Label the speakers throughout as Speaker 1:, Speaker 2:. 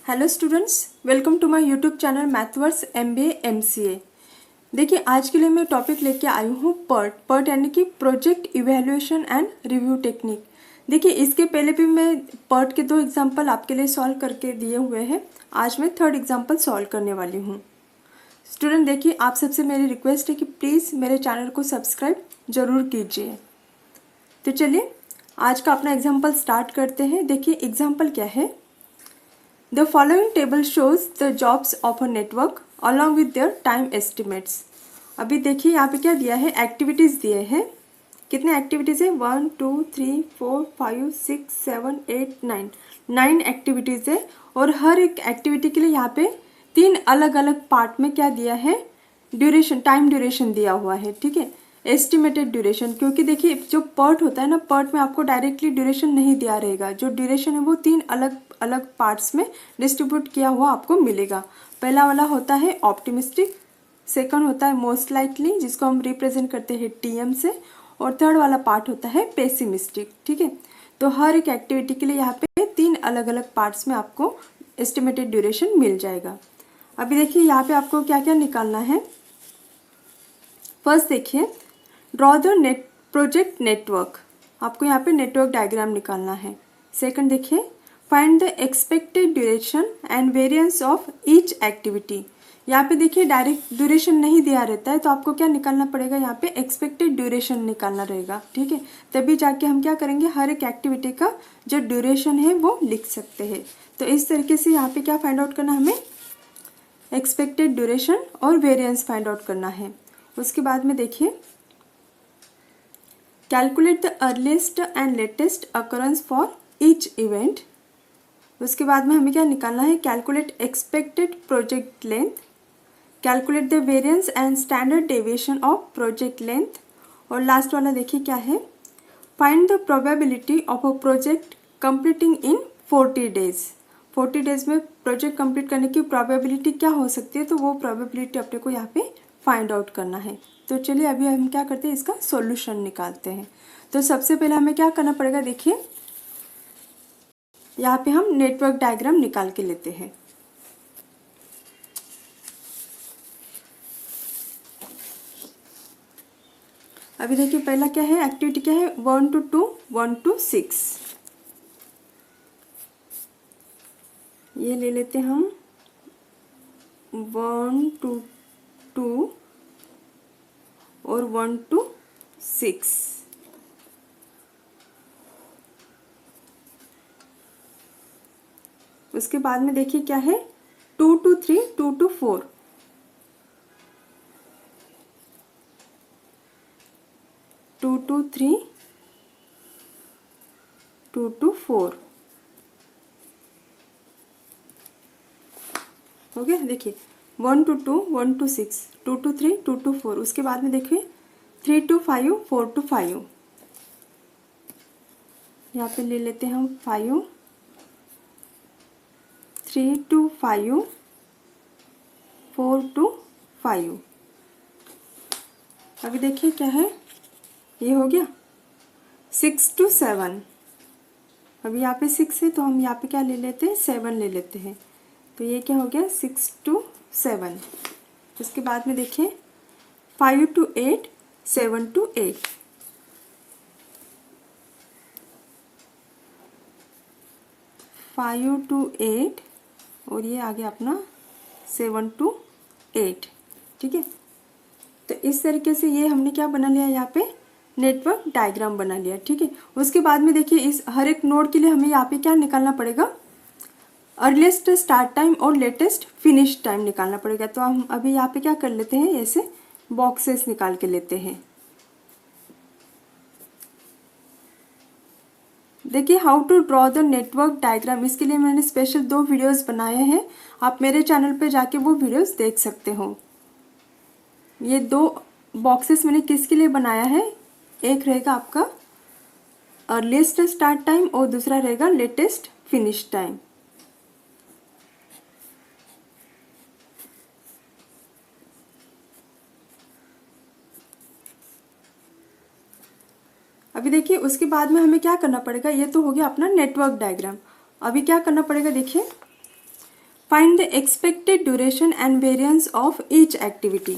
Speaker 1: Hello students, welcome to my YouTube channel Mathverse MBA MCA। देखिए, आज के लिए मैं टॉपिक लेके आई हूँ पर्ट यानी कि project evaluation and review technique. देखिए, इसके पहले भी मैं पर्ट के 2 एग्जाम्पल आपके लिए सॉल्व करके दिए हुए हैं। आज मैं 3rd एग्जाम्पल सॉल्व करने वाली हूँ। स्टूडेंट देखिए, आप सबसे मेरी रिक्वेस्ट है कि प्लीज़ मेरे चैनल को सब्सक्राइब ज़रूर कीजिए। तो चलिए आज का अपना एग्जाम्पल स्टार्ट करते हैं। देखिए, एग्जाम्पल क्या है। The following table shows the jobs of a network along with their time estimates। अभी देखिए यहाँ पे क्या दिया है, एक्टिविटीज़ दिए हैं। कितने एक्टिविटीज़ है? 1 2 3 4 5 6 7 8 9 एक्टिविटीज़ है। और हर एक एक्टिविटी के लिए यहाँ पे 3 अलग अलग पार्ट में क्या दिया है, ड्यूरेशन, टाइम ड्यूरेशन दिया हुआ है। ठीक है, एस्टिमेटेड ड्यूरेशन, क्योंकि देखिए जो पर्ट होता है ना, पर्ट में आपको डायरेक्टली ड्यूरेशन नहीं दिया रहेगा। जो ड्यूरेशन है वो 3 अलग अलग पार्ट्स में डिस्ट्रीब्यूट किया हुआ आपको मिलेगा। पहला वाला होता है ऑप्टिमिस्टिक, सेकंड होता है मोस्ट लाइकली, जिसको हम रिप्रेजेंट करते हैं TM से, और थर्ड वाला पार्ट होता है पेसिमिस्टिक। ठीक है, तो हर एक एक्टिविटी के लिए यहाँ पे 3 अलग अलग पार्ट्स में आपको एस्टिमेटेड ड्यूरेशन मिल जाएगा। अभी देखिए यहाँ पे आपको क्या क्या निकालना है। फर्स्ट देखिए, ड्रॉ द प्रोजेक्ट नेटवर्क, आपको यहाँ पे नेटवर्क डायग्राम निकालना है। सेकंड देखिए, find the expected duration and variance of each activity. यहाँ पे देखिए डायरेक्ट ड्यूरेशन नहीं दिया रहता है, तो आपको क्या निकालना पड़ेगा, यहाँ पे एक्सपेक्टेड ड्यूरेशन निकालना रहेगा। ठीक है, तभी जाके हम क्या करेंगे, हर एक एक्टिविटी का जो ड्यूरेशन है वो लिख सकते हैं। तो इस तरीके से यहाँ पे क्या फाइंड आउट करना, हमें एक्सपेक्टेड ड्यूरेशन और वेरिएंस फाइंड आउट करना है। उसके बाद में देखिए, calculate the earliest and latest occurrence for each event. उसके बाद में हमें क्या निकालना है, calculate expected project length, calculate the variance and standard deviation of project length, और लास्ट वाला देखिए क्या है, find the probability of a project completing in 40 days. 40 days में प्रोजेक्ट कंप्लीट करने की प्रोबेबिलिटी क्या हो सकती है, तो वो प्रोबेबिलिटी अपने को यहाँ पे फाइंड आउट करना है। तो चलिए अभी हम क्या करते हैं, इसका सॉल्यूशन निकालते हैं। तो सबसे पहले हमें क्या करना पड़ेगा, देखिए यहाँ पे हम नेटवर्क डायग्राम निकाल के लेते हैं। अभी देखिए पहला क्या है, एक्टिविटी क्या है, 1 to 2 1 to 6। ये ले लेते हैं हम 1 to 2 और 1 to 6। उसके बाद में देखिए क्या है, 2 to 3 2 to 4, 2 to 3 2 to 4 हो गया। देखिए 1 to 2 1 to 6 2 to 3 2 to 4। उसके बाद में देखिए 3 to 5 4 to 5। यहाँ पे ले लेते हैं हम 5, 3 to 5 4 to 5। अभी देखिए क्या है, ये हो गया 6 to 7। अभी यहाँ पे 6 है, तो हम यहाँ पे क्या ले लेते हैं, 7 ले लेते हैं। तो ये क्या हो गया, 6 to 7। उसके बाद में देखिए 5 to 8 7 to 8। फाइव टू 8 और ये आ गया अपना 7 to 8। ठीक है, तो इस तरीके से ये हमने क्या बना लिया, यहाँ पे नेटवर्क डायग्राम बना लिया। ठीक है, उसके बाद में देखिए इस हर एक नोड के लिए हमें यहाँ पे क्या निकालना पड़ेगा, अर्लीस्ट स्टार्ट टाइम और लेटेस्ट फिनिश टाइम निकालना पड़ेगा। तो हम अभी यहाँ पे क्या कर लेते हैं, ऐसे बॉक्सेस निकाल के लेते हैं। देखिए how to draw the network diagram, इसके लिए मैंने स्पेशल 2 वीडियोस बनाए हैं, आप मेरे चैनल पे जाके वो वीडियोस देख सकते हो। ये 2 बॉक्सेस मैंने किसके लिए बनाया है, एक रहेगा आपका अर्लीस्ट स्टार्ट टाइम और दूसरा रहेगा लेटेस्ट फिनिश टाइम। अभी देखिए उसके बाद में हमें क्या करना पड़ेगा, ये तो हो गया अपना नेटवर्क डायग्राम। अभी क्या करना पड़ेगा, देखिए find the expected duration and variance of each activity.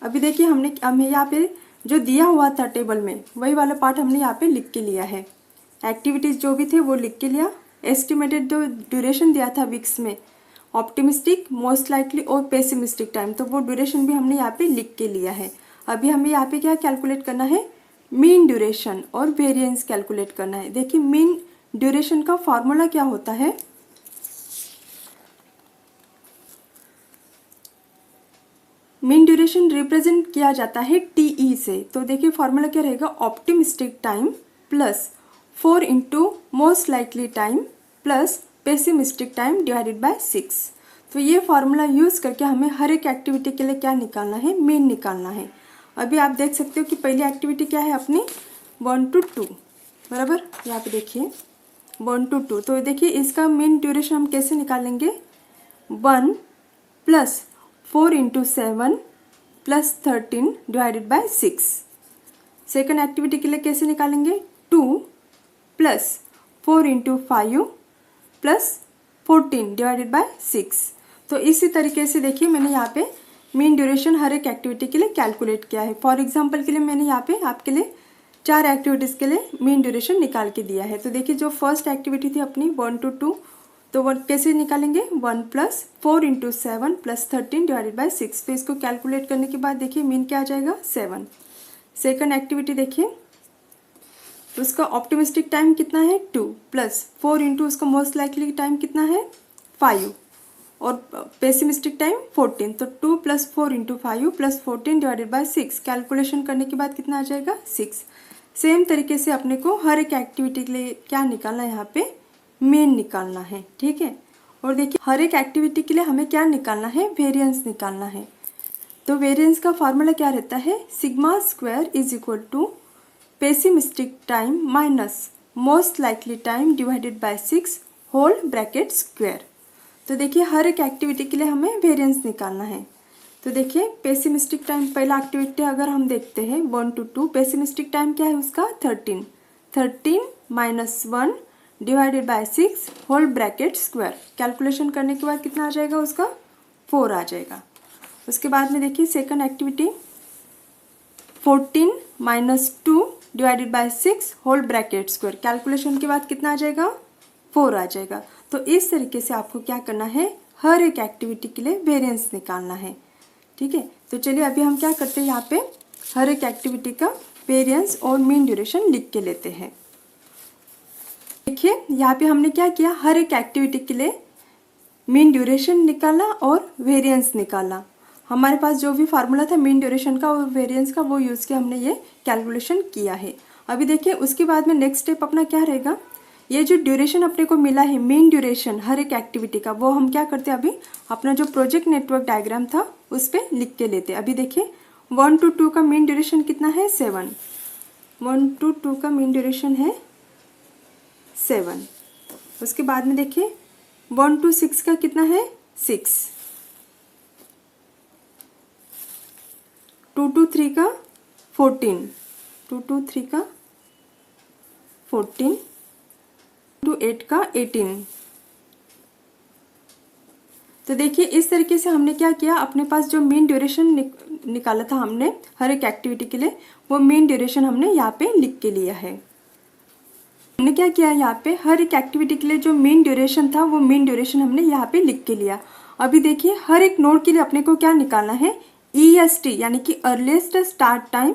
Speaker 1: अभी देखिए हमें यहाँ पे जो दिया हुआ था टेबल में वही वाला पार्ट हमने यहाँ पे लिख के लिया है। एक्टिविटीज़ जो भी थे वो लिख के लिया। एस्टिमेटेड जो ड्यूरेशन दिया था वीक्स में, ऑप्टिमिस्टिक, मोस्ट लाइकली और पेसिमिस्टिक टाइम, तो वो ड्यूरेशन भी हमने यहाँ पे लिख के लिया है। अभी हमें यहाँ पे क्या कैलकुलेट करना है, मीन ड्यूरेशन और वेरिएंस कैलकुलेट करना है। देखिए मीन ड्यूरेशन का फॉर्मूला क्या होता है, मीन ड्यूरेशन रिप्रेजेंट किया जाता है टीई से। तो देखिए फॉर्मूला क्या रहेगा, optimistic time plus 4 into most likely time plus pessimistic time divided by 6। तो ये फार्मूला यूज़ करके हमें हर एक एक्टिविटी के लिए क्या निकालना है, मीन निकालना है। अभी आप देख सकते हो कि पहली एक्टिविटी क्या है अपनी 1 to 2, बराबर। यहाँ पे देखिए 1 to 2। तो देखिए इसका मीन ड्यूरेशन हम कैसे निकालेंगे, 1 plus 4 into 7 plus 13 divided by 6। Second activity के लिए कैसे निकालेंगे, 2 plus 4 into 5 plus 14 divided by 6। तो इसी तरीके से देखिए मैंने यहाँ पे मीन ड्यूरेशन हर एक एक्टिविटी के लिए कैलकुलेट किया है। फॉर एग्जांपल के लिए मैंने यहाँ पे आपके लिए 4 एक्टिविटीज़ के लिए मीन ड्यूरेशन निकाल के दिया है। तो देखिए जो फर्स्ट एक्टिविटी थी अपनी 1 to 2, तो वो कैसे निकालेंगे, 1 plus 4 into 7 plus 13 divided by 6। तो इसको कैलकुलेट करने के बाद देखिए मीन क्या आ जाएगा, 7। सेकेंड एक्टिविटी देखिए उसका ऑप्टिमिस्टिक टाइम कितना है, 2 प्लस 4 इंटू उसका मोस्ट लाइकली टाइम कितना है, 5 और पेसिमिस्टिक टाइम 14। तो 2 plus 4 into 5 plus 14 divided by 6। Calculation करने के बाद कितना आ जाएगा, 6। सेम तरीके से अपने को हर एक एक्टिविटी के लिए क्या निकालना है, यहाँ पे मीन निकालना है, ठीक है। और देखिए हर एक एक्टिविटी के लिए हमें क्या निकालना है, वेरिएंस निकालना है। तो वेरिएंस का फॉर्मूला क्या रहता है, sigma square is equal to pessimistic time minus most likely time divided by 6 whole bracket square. तो देखिए हर एक एक्टिविटी के लिए हमें वेरिएंस निकालना है। तो देखिए पेसिमिस्टिक टाइम पहला एक्टिविटी अगर हम देखते हैं 1 to 2, पेसिमिस्टिक टाइम क्या है उसका 13 minus 1 divided by 6 whole bracket square. Calculation करने के बाद कितना आ जाएगा उसका, 4 आ जाएगा। उसके बाद में देखिए second activity 14 minus 2 divided by 6 whole bracket square. Calculation के बाद कितना आ जाएगा, 4 आ जाएगा। तो इस तरीके से आपको क्या करना है, हर एक एक्टिविटी के लिए वेरिएंस निकालना है, ठीक है। तो चलिए अभी हम क्या करते हैं, यहाँ पे हर एक एक्टिविटी का वेरिएंस और मीन ड्यूरेशन लिख के लेते हैं। देखिए यहाँ पे हमने क्या किया, हर एक एक्टिविटी के लिए मीन ड्यूरेशन निकाला और वेरिएंस निकाला। हमारे पास जो भी फार्मूला था मीन ड्यूरेशन का और वेरिएंस का, वो यूज़ के हमने ये कैलकुलेशन किया है। अभी देखिए उसके बाद में नेक्स्ट स्टेप अपना क्या रहेगा, ये जो ड्यूरेशन अपने को मिला है मीन ड्यूरेशन हर एक एक्टिविटी का, वो हम क्या करते हैं, अभी अपना जो प्रोजेक्ट नेटवर्क डायग्राम था उस पर लिख के लेते हैं। अभी देखिए 1 to 2 का मीन ड्यूरेशन कितना है, 7। 1 to 2 का मीन ड्यूरेशन है 7। उसके बाद में देखिए 1 to 6 का कितना है, 6। 2 to 3 का 14, 2 to 3 का 14, 2 to 8 का 18। तो देखिए इस तरीके से हमने क्या किया, अपने पास जो मीन ड्यूरेशन निकाला था हमने हर एक एक्टिविटी के लिए, वो मीन ड्यूरेशन हमने यहाँ पे लिख के लिया है। हमने क्या किया, यहाँ पे हर एक एक्टिविटी के लिए जो मीन ड्यूरेशन था वो मीन ड्यूरेशन हमने यहाँ पे लिख के लिया। अभी देखिए हर एक नोड के लिए अपने को क्या निकालना है, EST यानी कि अर्लीस्ट स्टार्ट टाइम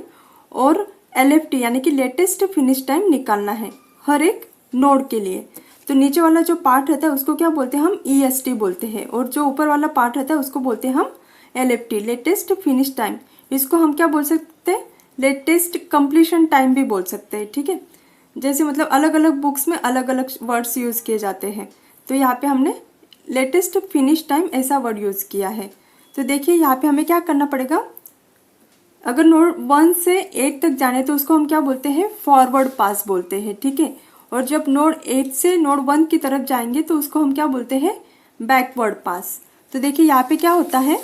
Speaker 1: और LFT यानी कि लेटेस्ट फिनिश टाइम निकालना है हर एक नोड के लिए। तो नीचे वाला जो पार्ट रहता है उसको क्या बोलते हैं, हम EST बोलते हैं, और जो ऊपर वाला पार्ट रहता है उसको बोलते हैं हम LFT, लेटेस्ट फिनिश टाइम। इसको हम क्या बोल सकते हैं, लेटेस्ट कंप्लीशन टाइम भी बोल सकते हैं, ठीक है। जैसे मतलब अलग अलग बुक्स में अलग अलग वर्ड्स यूज़ किए जाते हैं, तो यहाँ पे हमने लेटेस्ट फिनिश टाइम ऐसा वर्ड यूज़ किया है। तो देखिए यहाँ पे हमें क्या करना पड़ेगा, अगर नोड 1 से 8 तक जाने तो उसको हम क्या बोलते हैं, फॉरवर्ड पास बोलते हैं, ठीक है। और जब नोड 8 से नोड 1 की तरफ जाएंगे तो उसको हम क्या बोलते हैं, बैकवर्ड पास। तो देखिए यहाँ पे क्या होता है,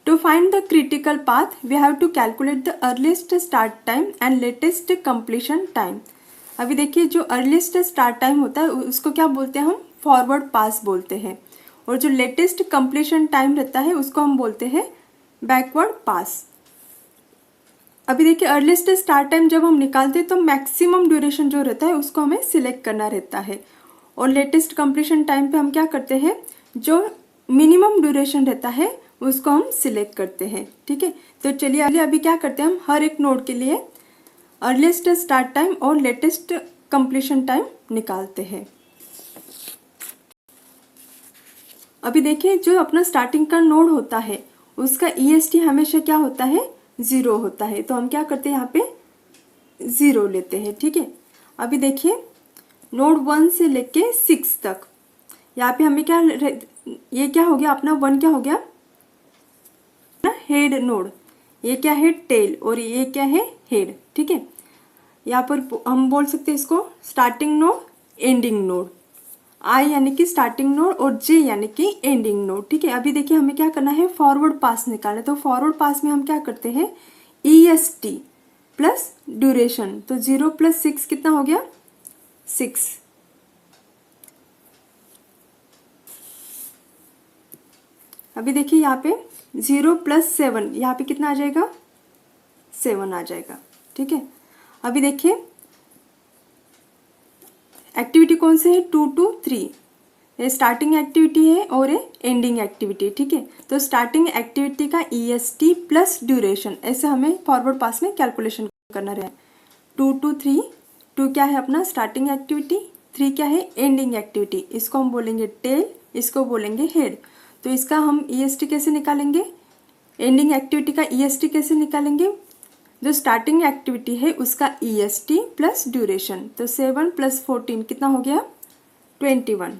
Speaker 1: To find the critical path, we have to calculate the earliest start time and latest completion time. अभी देखिए जो अर्लीस्ट स्टार्ट टाइम होता है उसको क्या बोलते हैं हम, फॉरवर्ड पास बोलते हैं, और जो लेटेस्ट कंप्लीशन टाइम रहता है उसको हम बोलते हैं बैकवर्ड पास। अभी देखिए अर्लीस्ट स्टार्ट टाइम जब हम निकालते हैं तो मैक्सिमम ड्यूरेशन जो रहता है उसको हमें सिलेक्ट करना रहता है, और लेटेस्ट कंप्लीशन टाइम पे हम क्या करते हैं, जो मिनिमम ड्यूरेशन रहता है उसको हम सिलेक्ट करते हैं। ठीक है, तो चलिए अभी क्या करते हैं, हम हर एक नोड के लिए अर्लीस्ट स्टार्ट टाइम और लेटेस्ट कंप्लीशन टाइम निकालते हैं। अभी देखिए जो अपना स्टार्टिंग का नोड होता है उसका EST हमेशा क्या होता है, 0 होता है, तो हम क्या करते हैं यहाँ पे 0 लेते हैं। ठीक है, अभी देखिए नोड 1 से लेके 6 तक यहाँ पे हमें क्या, ये क्या हो गया अपना 1 क्या हो गया ना, हेड नोड, ये क्या है टेल, और ये क्या है हेड। ठीक है, यहाँ पर हम बोल सकते हैं इसको starting node, ending node, I यानी कि स्टार्टिंग नोड और J यानी कि एंडिंग नोड। ठीक है, अभी देखिए हमें क्या करना है, फॉरवर्ड पास निकालना है, तो फॉरवर्ड पास में हम क्या करते हैं, EST प्लस ड्यूरेशन, तो 0 + 6 कितना हो गया, 6। अभी देखिए यहाँ पे 0 + 7, यहाँ पे कितना आ जाएगा, 7 आ जाएगा। ठीक है, अभी देखिए एक्टिविटी कौन से है, 2 to 3, ये स्टार्टिंग एक्टिविटी है और ये एंडिंग एक्टिविटी। ठीक है, तो स्टार्टिंग एक्टिविटी का EST प्लस ड्यूरेशन, ऐसे हमें फॉरवर्ड पास में कैलकुलेशन करना है। 2 to 3, 2 क्या है अपना स्टार्टिंग एक्टिविटी, 3 क्या है एंडिंग एक्टिविटी, इसको हम बोलेंगे टेल, इसको बोलेंगे हेड। तो इसका हम EST कैसे निकालेंगे, एंडिंग एक्टिविटी का EST कैसे निकालेंगे, जो स्टार्टिंग एक्टिविटी है उसका EST प्लस ड्यूरेशन, तो 7 + 14 कितना हो गया, 21।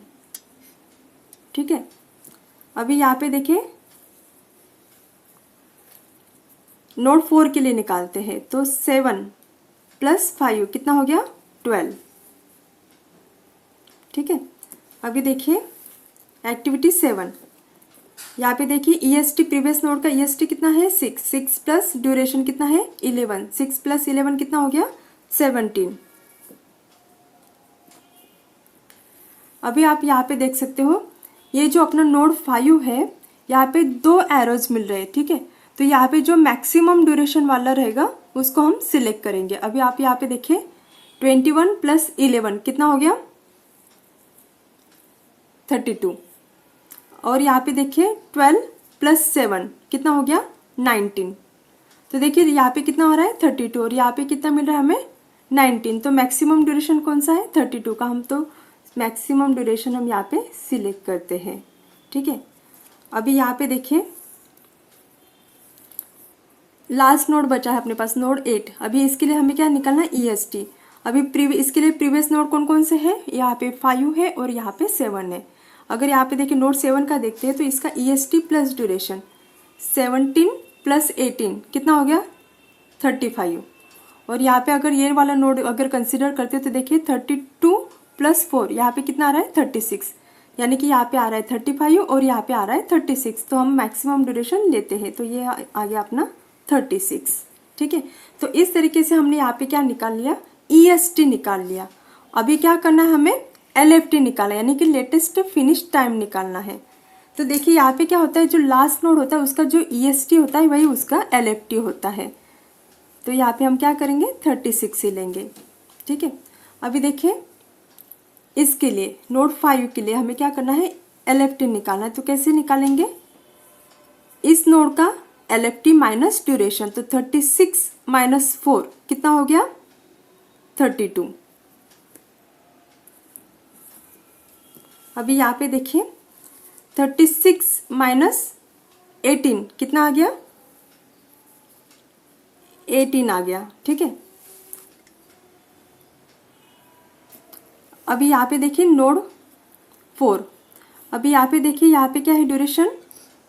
Speaker 1: ठीक है, अभी यहाँ पे देखिए नोड 4 के लिए निकालते हैं, तो 7 + 5 कितना हो गया, 12। ठीक है, अभी देखिए एक्टिविटी 7, यहाँ पे देखिए EST प्रीवियस नोड का EST कितना है, 6, 6 प्लस ड्यूरेशन कितना है, 11, 6 + 11 कितना हो गया, 17। अभी आप यहाँ पे देख सकते हो ये जो अपना नोड 5 है यहाँ पे 2 एरोज मिल रहे हैं। ठीक है, तो यहाँ पे जो मैक्सिमम ड्यूरेशन वाला रहेगा उसको हम सिलेक्ट करेंगे। अभी आप यहाँ पे देखिए 21 + 11 कितना हो गया, 32, और यहाँ पे देखिए 12 + 7 कितना हो गया, 19। तो देखिए यहाँ पे कितना हो रहा है, 32, और यहाँ पे कितना मिल रहा है हमें, 19। तो मैक्सिमम ड्यूरेशन कौन सा है, 32 का, हम तो मैक्सिमम ड्यूरेशन हम यहाँ पे सिलेक्ट करते हैं। ठीक है, अभी यहाँ पे देखिए लास्ट नोड बचा है अपने पास, नोड 8। अभी इसके लिए हमें क्या निकालना है, EST। अभी इसके लिए प्रीवियस नोड कौन कौन से है, यहाँ पे 5 है और यहाँ पे 7 है। अगर यहाँ पे देखिए नोड 7 का देखते हैं तो इसका EST प्लस ड्यूरेशन 17 + 18 कितना हो गया, 35। और यहाँ पे अगर ये वाला नोड अगर कंसिडर करते हैं तो देखिए 32 + 4 यहाँ पे कितना आ रहा है, 36, यानी कि यहाँ पे आ रहा है 35 और यहाँ पे आ रहा है 36। तो हम मैक्सिमम ड्यूरेशन लेते हैं, तो ये आ गया अपना 36। ठीक है, तो इस तरीके से हमने यहाँ पे क्या निकाल लिया, EST निकाल लिया। अभी क्या करना है, हमें LFT निकालना है, यानी कि लेटेस्ट फिनिश टाइम निकालना है। तो देखिए यहाँ पे क्या होता है, जो लास्ट नोड होता है उसका जो EST होता है वही उसका LFT होता है। तो यहाँ पे हम क्या करेंगे, 36 ही लेंगे। ठीक है, अभी देखिए इसके लिए नोड 5 के लिए हमें क्या करना है, LFT निकालना है। तो कैसे निकालेंगे, इस नोड का LFT माइनस ड्यूरेशन, तो 36 - 4 कितना हो गया, 32। अभी यहाँ पे देखिए 36 - 18 कितना आ गया, 18 आ गया। ठीक है, अभी यहाँ पे देखिए नोड 4, अभी यहाँ पे देखिए यहाँ पे क्या है ड्यूरेशन,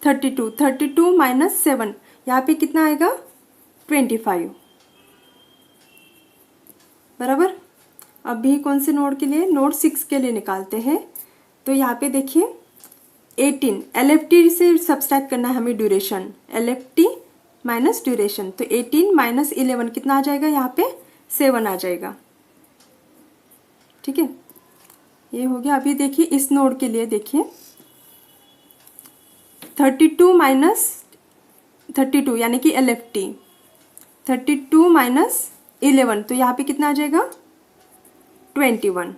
Speaker 1: 32, 32 - 7 यहाँ पे कितना आएगा, 25 बराबर। अभी कौन से नोड के लिए, नोड 6 के लिए निकालते हैं। तो यहाँ पे देखिए 18 LFT से सब्सट्रैक्ट करना है हमें ड्यूरेशन, LFT माइनस ड्यूरेशन, तो 18 - 11 कितना आ जाएगा, यहाँ पे 7 आ जाएगा। ठीक है, ये हो गया। अभी देखिए इस नोड के लिए देखिए 32 माइनस 32 यानी कि LFT 32 माइनस 11, तो यहाँ पे कितना आ जाएगा 21,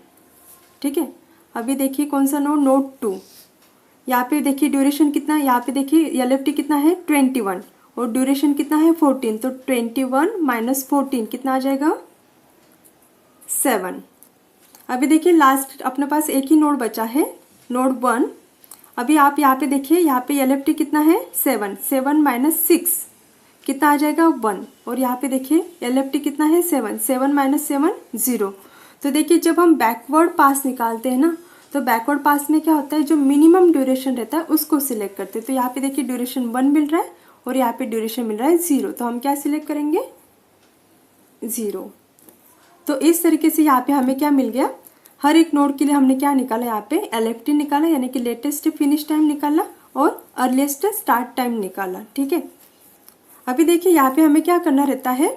Speaker 1: ठीक है। अभी देखिए कौन सा नोड, नोड 2, यहाँ पे देखिए ड्यूरेशन कितना है, यहाँ पे देखिए LFT कितना है 21 और ड्यूरेशन कितना है 14, तो 21 माइनस 14 कितना आ जाएगा 7। अभी देखिए लास्ट अपने पास एक ही नोड बचा है, नोड 1। अभी आप यहाँ पे देखिए, यहाँ पे LFT कितना है 7, 7 माइनस 6 कितना आ जाएगा 1, और यहाँ पे देखिए LFT कितना है 7, 7 माइनस 7 0। तो देखिए जब हम बैकवर्ड पास निकालते हैं ना, तो बैकवर्ड पास में क्या होता है, जो मिनिमम ड्यूरेशन रहता है उसको सिलेक्ट करते हैं। तो यहाँ पे देखिए ड्यूरेशन 1 मिल रहा है और यहाँ पे ड्यूरेशन मिल रहा है 0, तो हम क्या सिलेक्ट करेंगे 0। तो इस तरीके से यहाँ पे हमें क्या मिल गया, हर एक नोड के लिए हमने क्या निकाला, यहाँ पे LFT निकाला यानी कि लेटेस्ट फिनिश टाइम निकाला और अर्लीस्ट स्टार्ट टाइम निकाला, ठीक है। अभी देखिए यहाँ पे हमें क्या करना रहता है,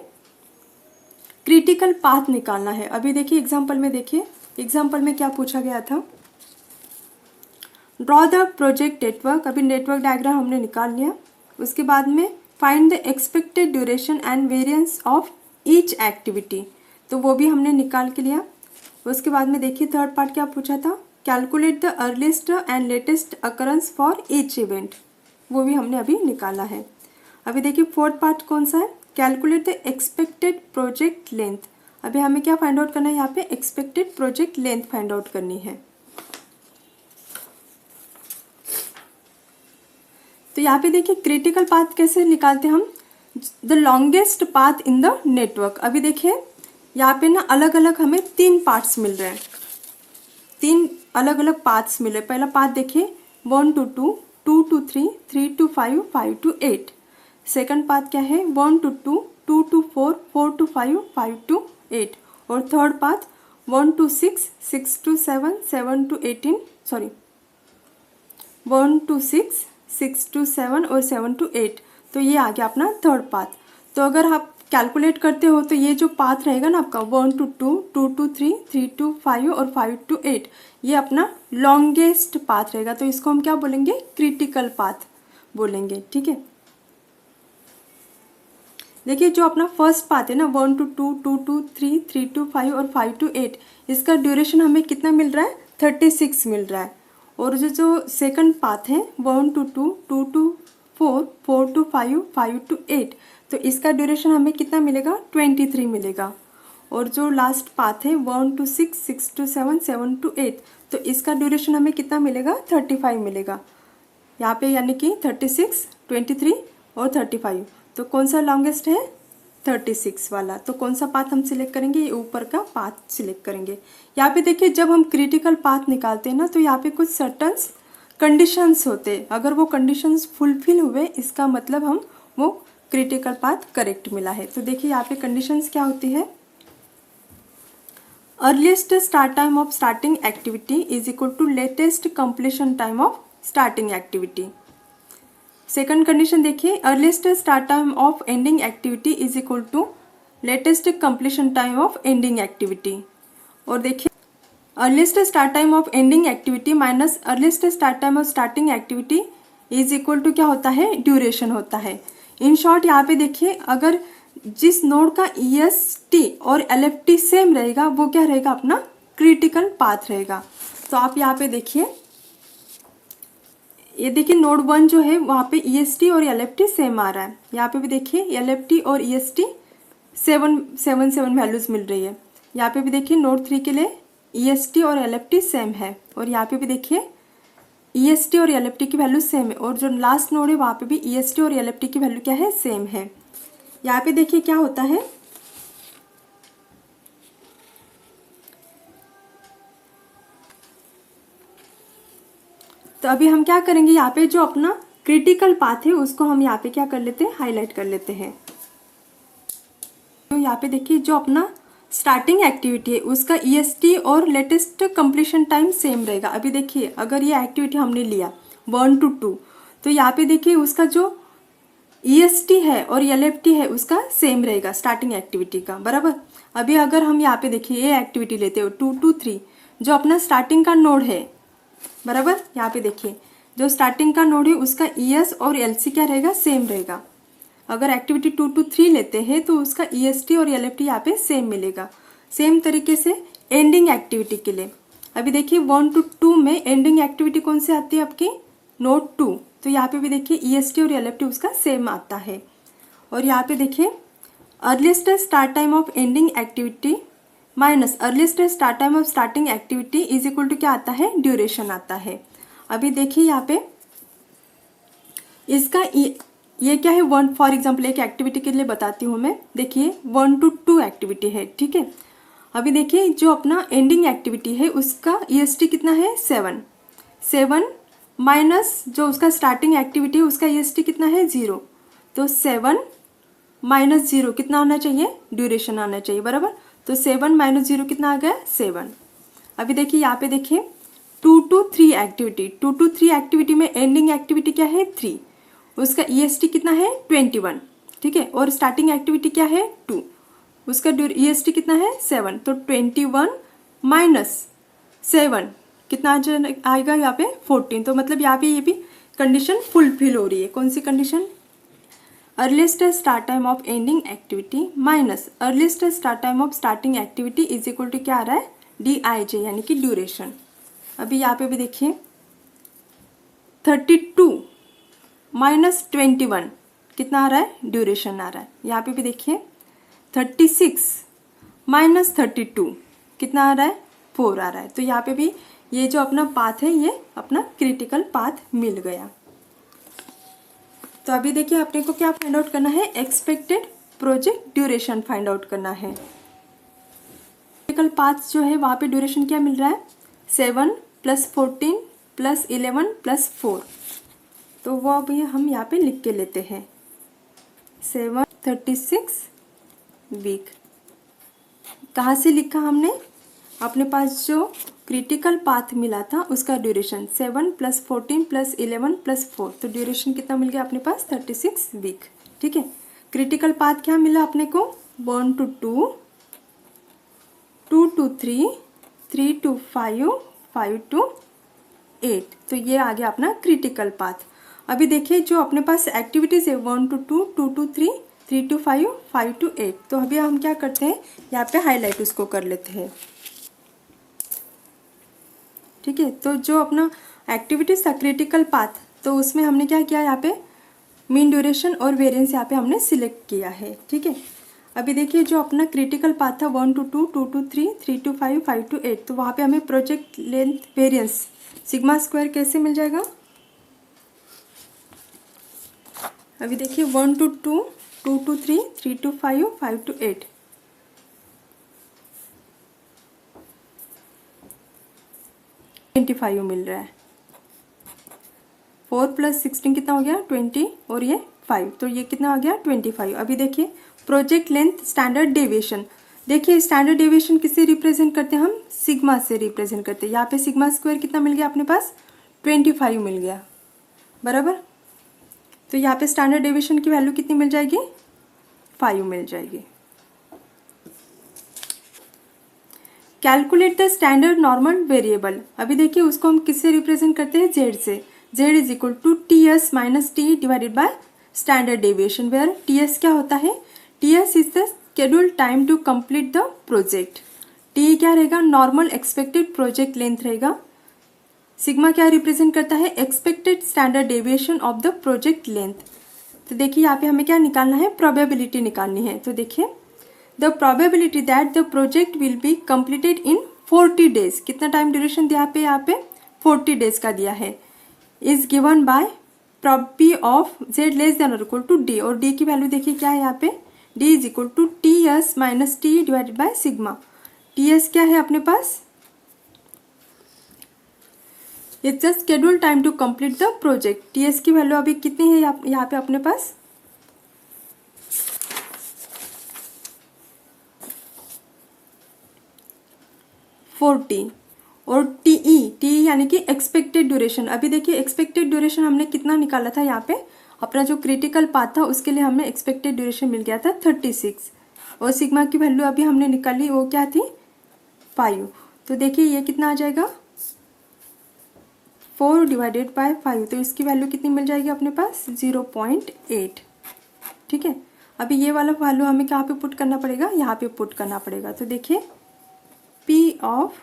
Speaker 1: क्रिटिकल पाथ निकालना है। अभी देखिए एग्जाम्पल में, देखिए एग्जाम्पल में क्या पूछा गया था, ड्रॉ द प्रोजेक्ट नेटवर्क। अभी नेटवर्क डायग्राम हमने निकाल लिया। उसके बाद में find the expected duration and variance of each activity, तो वो भी हमने निकाल के लिया। उसके बाद में देखिए थर्ड पार्ट क्या पूछा था, calculate the earliest and latest occurrence for each event, वो भी हमने अभी निकाला है। अभी देखिए फोर्थ पार्ट कौन सा है, calculate the expected project length. अभी हमें क्या फाइंड आउट करना है, यहाँ पे expected project length find out करनी है। तो यहाँ पे देखिए क्रिटिकल पाथ कैसे निकालते हैं हम, the longest path in the network. अभी देखिए यहाँ पे ना अलग अलग हमें 3 पार्ट्स मिल रहे हैं, 3 अलग अलग पाथ्स मिले। पहला पाथ देखिए 1 to 2, 2 to 3, 3 to 5, 5 to 8। Second path क्या है 1 to 2, 2 to 4, 4 to 5, 5 to 8। और third path 1 to 6, 6 to 7, 7 to 18, sorry 1 to 6, 6 to 7 और 7 to 8। तो ये आ गया अपना थर्ड पाथ। तो अगर आप कैलकुलेट करते हो तो ये जो पाथ रहेगा ना आपका 1 to 2, 2 to 3, 3 to 5 और 5 to 8, ये अपना लॉन्गेस्ट पाथ रहेगा। तो इसको हम क्या बोलेंगे, क्रिटिकल पाथ बोलेंगे, ठीक है। देखिए जो अपना फर्स्ट पाथ है ना 1 to 2, 2 to 3, 3 to 5 और 5 to 8, इसका ड्यूरेशन हमें कितना मिल रहा है 36 मिल रहा है। और जो सेकंड पाथ है 1 to 2, 2 to 4, 4 to 5, 5 to 8, तो इसका ड्यूरेशन हमें कितना मिलेगा 23 मिलेगा। और जो लास्ट पाथ है 1 to 6, 6 to 7, 7 to 8, तो इसका ड्यूरेशन हमें कितना मिलेगा 35 मिलेगा यहाँ पे, यानी कि 36, 23 और 35। तो कौन सा लॉन्गेस्ट है 36 वाला। तो कौन सा पाथ हम सिलेक्ट करेंगे, ये ऊपर का पाथ सिलेक्ट करेंगे। यहाँ पे देखिए जब हम क्रिटिकल पाथ निकालते हैं ना, तो यहाँ पे कुछ सर्टन्स कंडीशंस होते हैं, अगर वो कंडीशंस फुलफिल हुए इसका मतलब हम वो क्रिटिकल पाथ करेक्ट मिला है। तो देखिए यहाँ पे कंडीशंस क्या होती है, earliest start time of starting activity is equal to latest completion time of starting activity. Second condition देखिए, earliest start time of ending activity is equal to latest completion time of ending activity. और देखिए earliest start time of ending activity minus earliest start time of starting activity is equal to क्या होता है, duration होता है। In short यहाँ पे देखिए अगर जिस नोड का EST और LFT सेम रहेगा वो क्या रहेगा, अपना क्रिटिकल पाथ रहेगा। तो आप यहाँ पे देखिए, ये देखिए नोड 1 जो है वहाँ पे EST और LFT सेम आ रहा है। यहाँ पे भी देखिए LFT और EST 7 वैल्यूज मिल रही है। यहाँ पे भी देखिए नोड 3 के लिए EST और LFT सेम है, और यहाँ पे भी देखिए EST और LFT की वैल्यू सेम है। और जो लास्ट नोड है वहाँ पे भी EST और LFT की वैल्यू क्या है, सेम है। यहाँ पे देखिए क्या होता है, तो अभी हम क्या करेंगे, यहाँ पे जो अपना क्रिटिकल पाथ है उसको हम यहाँ पे क्या कर लेते हैं, हाईलाइट कर लेते हैं। तो यहाँ पे देखिए जो अपना स्टार्टिंग एक्टिविटी है उसका EST और लेटेस्ट कंप्लीशन टाइम सेम रहेगा। अभी देखिए अगर ये एक्टिविटी हमने लिया 1 to 2, तो यहाँ पे देखिए उसका जो EST है और LFT है उसका सेम रहेगा स्टार्टिंग एक्टिविटी का, बराबर। अभी अगर हम यहाँ पे देखिए ये एक्टिविटी लेते हो 2 to 3, जो अपना स्टार्टिंग का नोड है, बराबर, यहाँ पे देखिए जो स्टार्टिंग का नोड है उसका ES और LC क्या रहेगा, सेम रहेगा। अगर एक्टिविटी 2 to 3 लेते हैं तो उसका EST और LFT यहाँ पे सेम मिलेगा। सेम तरीके से एंडिंग एक्टिविटी के लिए अभी देखिए 1 to 2 में एंडिंग एक्टिविटी कौन सी आती है आपकी, नोड 2, तो यहाँ पे भी देखिए EST और LFT उसका सेम आता है। और यहाँ पे देखिए earliest start time of ending activity minus earliest start time of starting activity is equal to क्या आता है, ड्यूरेशन आता है। अभी देखिए यहाँ पे इसका ये क्या है, 1 फॉर एग्जाम्पल एक एक्टिविटी के लिए बताती हूँ मैं। देखिए 1 to 2 एक्टिविटी है, ठीक है। अभी देखिए जो अपना एंडिंग एक्टिविटी है उसका EST कितना है, 7 माइनस जो उसका स्टार्टिंग एक्टिविटी है उसका EST कितना है, 0। तो 7 माइनस 0 कितना आना चाहिए, ड्यूरेशन आना चाहिए, बराबर। तो 7 माइनस 0 कितना आ गया, 7। अभी देखिए यहाँ पे देखिए 2 to 3 एक्टिविटी, 2 to 3 एक्टिविटी में एंडिंग एक्टिविटी क्या है, 3, उसका EST कितना है, 21, ठीक है। और स्टार्टिंग एक्टिविटी क्या है, 2, उसका EST कितना है, 7। तो 21 माइनस 7 कितना आएगा यहाँ पे, 14। तो मतलब यहाँ पे ये भी कंडीशन फुलफिल हो रही है। कौन सी condition, earliest start time of ending activity minus earliest start time of starting activity is equal to क्या आ रहा है, DIJ यानी कि ड्यूरेशन। अभी यहाँ पे भी देखिए 32 माइनस 21 कितना आ रहा है, ड्यूरेशन आ रहा है। यहाँ पे भी देखिए 36 माइनस 32 कितना आ रहा है, 4 आ रहा है। तो यहाँ पे भी ये जो अपना पाथ है ये अपना क्रिटिकल पाथ मिल गया। तो अभी देखिए अपने को क्या फाइंड आउट करना है, expected project duration find out करना है। क्रिटिकल पाथ जो है वहाँ पे ड्यूरेशन क्या मिल रहा है, 7 + 14 + 11 + 4। तो वो अभी हम यहाँ पे लिख के लेते हैं, 36 वीक। कहाँ से लिखा हमने, अपने पास जो क्रिटिकल पाथ मिला था उसका ड्यूरेशन 7 + 14 + 11 + 4। तो ड्यूरेशन कितना मिल गया अपने पास, 36 वीक, ठीक है। क्रिटिकल पाथ क्या मिला अपने को, 1 to 2, 2 to 3, 3 to 5, 5 to 8। तो ये आ गया अपना क्रिटिकल पाथ। अभी देखिए जो अपने पास एक्टिविटीज़ है 1 to 2, 2 to 3, 3 to 5, 5 to 8। तो अभी हम क्या करते हैं, यहाँ पे हाईलाइट उसको कर लेते हैं, ठीक है। तो जो अपना एक्टिविटीज था क्रिटिकल पाथ, तो उसमें हमने क्या किया, यहाँ पे मीन ड्यूरेशन और वेरिएंस यहाँ पे हमने सिलेक्ट किया है, ठीक है। अभी देखिए जो अपना क्रिटिकल पाथ था 1 to 2, 2 to 3, 3 to 5, 5 to 8। तो वहाँ पे हमें project length variance sigma square कैसे मिल जाएगा। अभी देखिए 1 to 2, 2 to 3, 3 to 5, 5 to 8। $25 मिल रहा है। 4 + 16 कितना हो गया, 20, और ये 5, तो ये कितना आ गया, 25। अभी देखिए प्रोजेक्ट लेंथ स्टैंडर्ड डेविएशन, देखिए स्टैंडर्ड डेविएशन किससे रिप्रेजेंट करते हैं हम, सिग्मा से रिप्रेजेंट करते हैं। यहाँ पे सिग्मा स्क्वायर कितना मिल गया अपने पास, 25 मिल गया, बराबर। तो यहाँ पे स्टैंडर्ड डेविएशन की वैल्यू कितनी मिल जाएगी, 5 मिल जाएगी। Calculate the standard normal variable, अभी देखिए उसको हम किससे रिप्रेजेंट करते हैं, Z से। Z is equal to TS - T divided by standard deviation, where TS क्या होता है, TS is the schedule time to complete the project. T क्या रहेगा, नॉर्मल एक्सपेक्टेड प्रोजेक्ट लेंथ रहेगा। सिग्मा क्या रिप्रेजेंट करता है, expected standard deviation of the project length. तो देखिए यहाँ पे हमें क्या निकालना है, प्रोबेबिलिटी निकालनी है। तो देखिए the probability that the project will be completed in 40 days, कितना टाइम ड्यूरेशन दिया पे, यहाँ पे 40 डेज का दिया है, is given by prob of Z less than और इक्वल टू D। और D की वैल्यू देखिए क्या है यहाँ पे, D is equal to TS - T divided by sigma. TS क्या है अपने पास, it's the schedule time to complete the project. TS की वैल्यू अभी कितनी है यहाँ पे अपने पास, $40। और TE यानी कि एक्सपेक्टेड ड्यूरेशन, अभी देखिए एक्सपेक्टेड ड्यूरेशन हमने कितना निकाला था, यहाँ पे अपना जो क्रिटिकल पाथ था उसके लिए हमें एक्सपेक्टेड ड्यूरेशन मिल गया था 36, और सिग्मा की वैल्यू अभी हमने निकाली वो क्या थी, 5। तो देखिए ये कितना आ जाएगा 4 डिवाइडेड बाय 5, तो इसकी वैल्यू कितनी मिल जाएगी अपने पास 0.8। ठीक है, अभी ये वाला वैल्यू हमें कहाँ पे पुट करना पड़ेगा, यहाँ पे पुट करना पड़ेगा। तो देखिए P of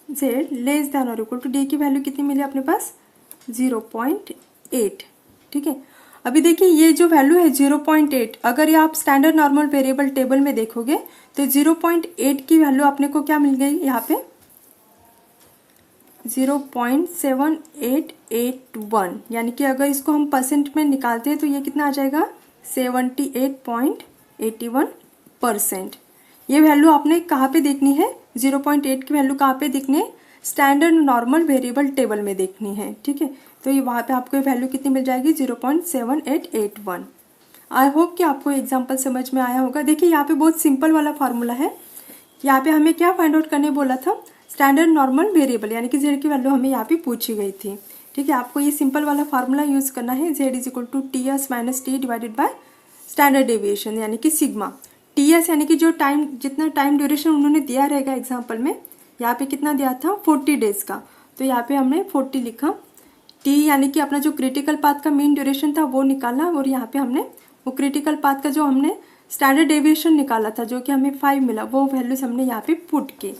Speaker 1: Z less than और इक्वल टू D की वैल्यू कितनी मिली अपने पास 0.8। ठीक है, अभी देखिए ये जो वैल्यू है 0.8, अगर ये आप स्टैंडर्ड नॉर्मल वेरिएबल टेबल में देखोगे तो 0.8 की वैल्यू अपने को क्या मिल गई यहाँ पे 0.7881, यानी कि अगर इसको हम परसेंट में निकालते हैं तो ये कितना आ जाएगा 78.81%। ये वैल्यू आपने कहाँ पे देखनी है, 0.8 की वैल्यू कहाँ पे देखनी है, स्टैंडर्ड नॉर्मल वेरिएबल टेबल में देखनी है। ठीक है, तो ये वहाँ पे आपको वैल्यू कितनी मिल जाएगी 0.7881। आई होप कि आपको एग्जाम्पल समझ में आया होगा। देखिए यहाँ पे बहुत सिंपल वाला फार्मूला है। यहाँ पे हमें क्या फाइंड आउट करने बोला था, स्टैंडर्ड नॉर्मल वेरिएबल, यानी कि जेड की वैल्यू हमें यहाँ पे पूछी गई थी। ठीक है, आपको ये सिंपल वाला फार्मूला यूज करना है, Z is equal to T S minus T divided by standard deviation यानी कि सिग्मा। टी एस यानी कि जो टाइम, जितना टाइम ड्यूरेशन उन्होंने दिया रहेगा एग्जाम्पल में, यहाँ पे कितना दिया था 40 डेज का, तो यहाँ पे हमने 40 लिखा। टी यानी कि अपना जो क्रिटिकल पाथ का मीन ड्यूरेशन था वो निकाला, और यहाँ पे हमने वो क्रिटिकल पाथ का जो हमने स्टैंडर्ड डेविएशन निकाला था जो कि हमें 5 मिला, वो वैल्यूज हमने यहाँ पे पुट की।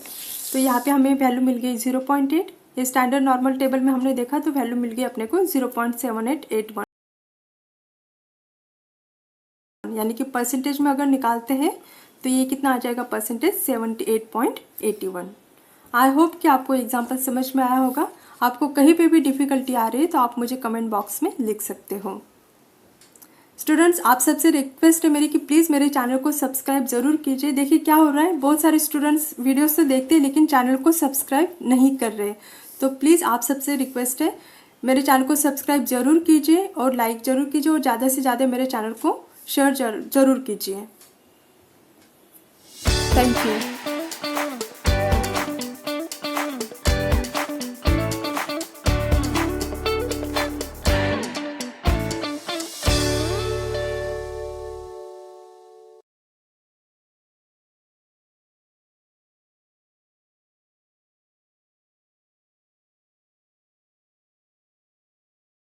Speaker 1: तो यहाँ पे हमें वैल्यू मिल गई 0.8। ये स्टैंडर्ड नॉर्मल टेबल में हमने देखा तो वैल्यू मिल गई अपने को 0.7881, यानी कि परसेंटेज में अगर निकालते हैं तो ये कितना आ जाएगा परसेंटेज 78.81। आई होप कि आपको एग्जाम्पल समझ में आया होगा। आपको कहीं पे भी डिफ़िकल्टी आ रही है तो आप मुझे कमेंट बॉक्स में लिख सकते हो। स्टूडेंट्स, आप सबसे रिक्वेस्ट है मेरी कि प्लीज़ मेरे चैनल को सब्सक्राइब ज़रूर कीजिए। देखिए क्या हो रहा है, बहुत सारे स्टूडेंट्स वीडियोस तो देखते हैं लेकिन चैनल को सब्सक्राइब नहीं कर रहे, तो प्लीज़ आप सबसे रिक्वेस्ट है मेरे चैनल को सब्सक्राइब ज़रूर कीजिए और लाइक ज़रूर कीजिए और ज़्यादा से ज़्यादा मेरे चैनल को शेयर ज़रूर कीजिए। Thank you.